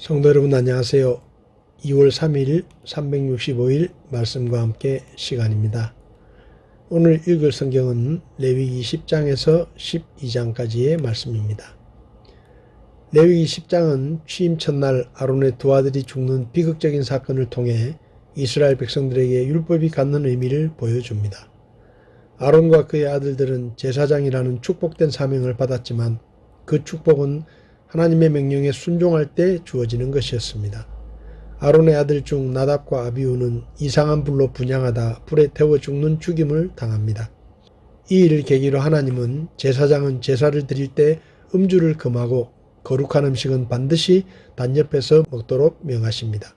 성도 여러분 안녕하세요. 2월 3일 365일 말씀과 함께 시간입니다. 오늘 읽을 성경은 레위기 10장에서 12장까지의 말씀입니다. 레위기 10장은 취임 첫날 아론의 두 아들이 죽는 비극적인 사건을 통해 이스라엘 백성들에게 율법이 갖는 의미를 보여줍니다. 아론과 그의 아들들은 제사장이라는 축복된 사명을 받았지만 그 축복은 하나님의 명령에 순종할 때 주어지는 것이었습니다. 아론의 아들 중 나답과 아비후는 이상한 불로 분향하다 불에 태워 죽는 죽임을 당합니다. 이 일을 계기로 하나님은 제사장은 제사를 드릴 때 음주를 금하고 거룩한 음식은 반드시 단옆에서 먹도록 명하십니다.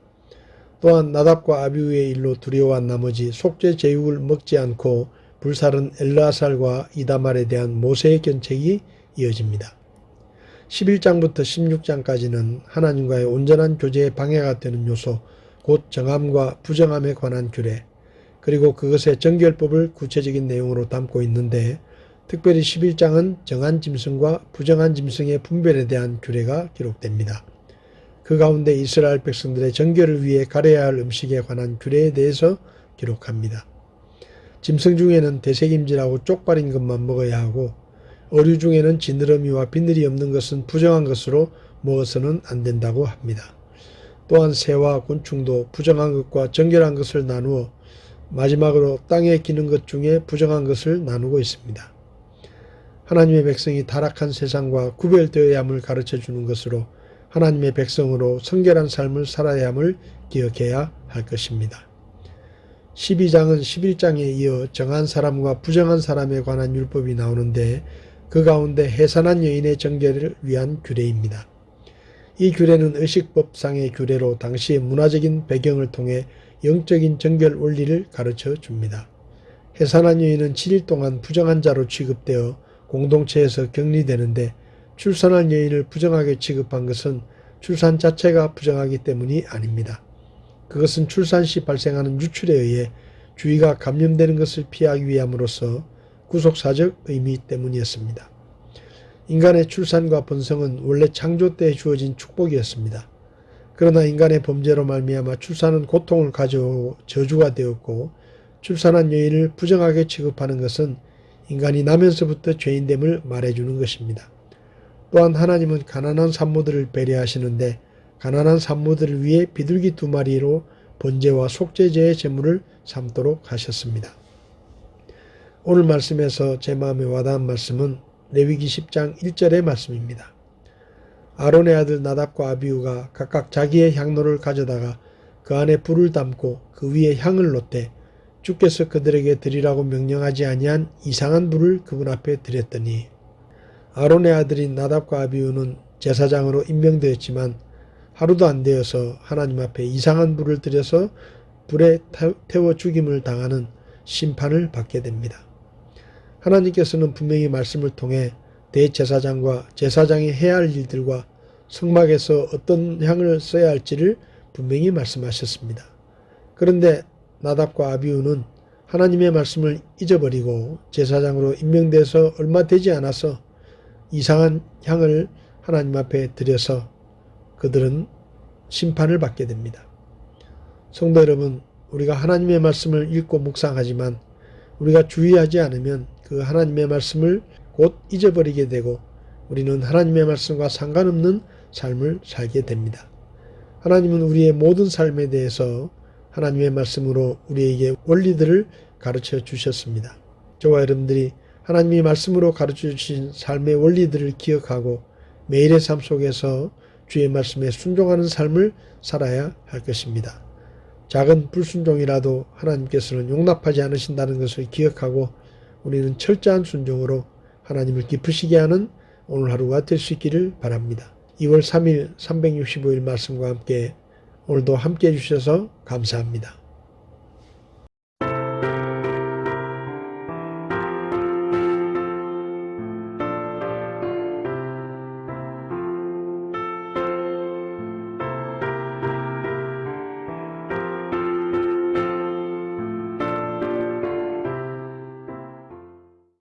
또한 나답과 아비후의 일로 두려워한 나머지 속죄 제육을 먹지 않고 불살은 엘르아살과 이다말에 대한 모세의 견책이 이어집니다. 11장부터 16장까지는 하나님과의 온전한 교제에 방해가 되는 요소, 곧 정함과 부정함에 관한 규례, 그리고 그것의 정결법을 구체적인 내용으로 담고 있는데 특별히 11장은 정한 짐승과 부정한 짐승의 분별에 대한 규례가 기록됩니다. 그 가운데 이스라엘 백성들의 정결을 위해 가려야 할 음식에 관한 규례에 대해서 기록합니다. 짐승 중에는 되새김질하고 쪽발인 것만 먹어야 하고 어류 중에는 지느러미와 비늘이 없는 것은 부정한 것으로 먹어서는 안 된다고 합니다. 또한 새와 곤충도 부정한 것과 정결한 것을 나누어 마지막으로 땅에 기는 것 중에 부정한 것을 나누고 있습니다. 하나님의 백성이 타락한 세상과 구별되어야 함을 가르쳐 주는 것으로 하나님의 백성으로 성결한 삶을 살아야 함을 기억해야 할 것입니다. 12장은 11장에 이어 정한 사람과 부정한 사람에 관한 율법이 나오는데 그 가운데 해산한 여인의 정결을 위한 규례입니다. 이 규례는 의식법상의 규례로 당시의 문화적인 배경을 통해 영적인 정결 원리를 가르쳐 줍니다. 해산한 여인은 7일 동안 부정한 자로 취급되어 공동체에서 격리되는데 출산한 여인을 부정하게 취급한 것은 출산 자체가 부정하기 때문이 아닙니다. 그것은 출산 시 발생하는 유출에 의해 주의가 감염되는 것을 피하기 위함으로써 구속사적 의미 때문이었습니다. 인간의 출산과 번성은 원래 창조 때에 주어진 축복이었습니다. 그러나 인간의 범죄로 말미암아 출산은 고통을 가져오고 저주가 되었고 출산한 여인을 부정하게 취급하는 것은 인간이 나면서부터 죄인됨을 말해주는 것입니다. 또한 하나님은 가난한 산모들을 배려하시는데 가난한 산모들을 위해 비둘기 2마리로 번제와 속죄제의 제물을 삼도록 하셨습니다. 오늘 말씀에서 제 마음에 와닿은 말씀은 레위기 10장 1절의 말씀입니다. 아론의 아들 나답과 아비후가 각각 자기의 향로를 가져다가 그 안에 불을 담고 그 위에 향을 놓되 주께서 그들에게 드리라고 명령하지 아니한 이상한 불을 그분 앞에 드렸더니 아론의 아들인 나답과 아비후는 제사장으로 임명되었지만 하루도 안 되어서 하나님 앞에 이상한 불을 들여서 불에 태워 죽임을 당하는 심판을 받게 됩니다. 하나님께서는 분명히 말씀을 통해 대제사장과 제사장이 해야 할 일들과 성막에서 어떤 향을 써야 할지를 분명히 말씀하셨습니다. 그런데 나답과 아비후는 하나님의 말씀을 잊어버리고 제사장으로 임명돼서 얼마 되지 않아서 이상한 향을 하나님 앞에 드려서 그들은 심판을 받게 됩니다. 성도 여러분, 우리가 하나님의 말씀을 읽고 묵상하지만 우리가 주의하지 않으면 그 하나님의 말씀을 곧 잊어버리게 되고 우리는 하나님의 말씀과 상관없는 삶을 살게 됩니다. 하나님은 우리의 모든 삶에 대해서 하나님의 말씀으로 우리에게 원리들을 가르쳐 주셨습니다. 저와 여러분들이 하나님의 말씀으로 가르쳐 주신 삶의 원리들을 기억하고 매일의 삶 속에서 주의 말씀에 순종하는 삶을 살아야 할 것입니다. 작은 불순종이라도 하나님께서는 용납하지 않으신다는 것을 기억하고 우리는 철저한 순종으로 하나님을 기쁘시게 하는 오늘 하루가 될 수 있기를 바랍니다. 2월 3일 365일 말씀과 함께 오늘도 함께 해주셔서 감사합니다.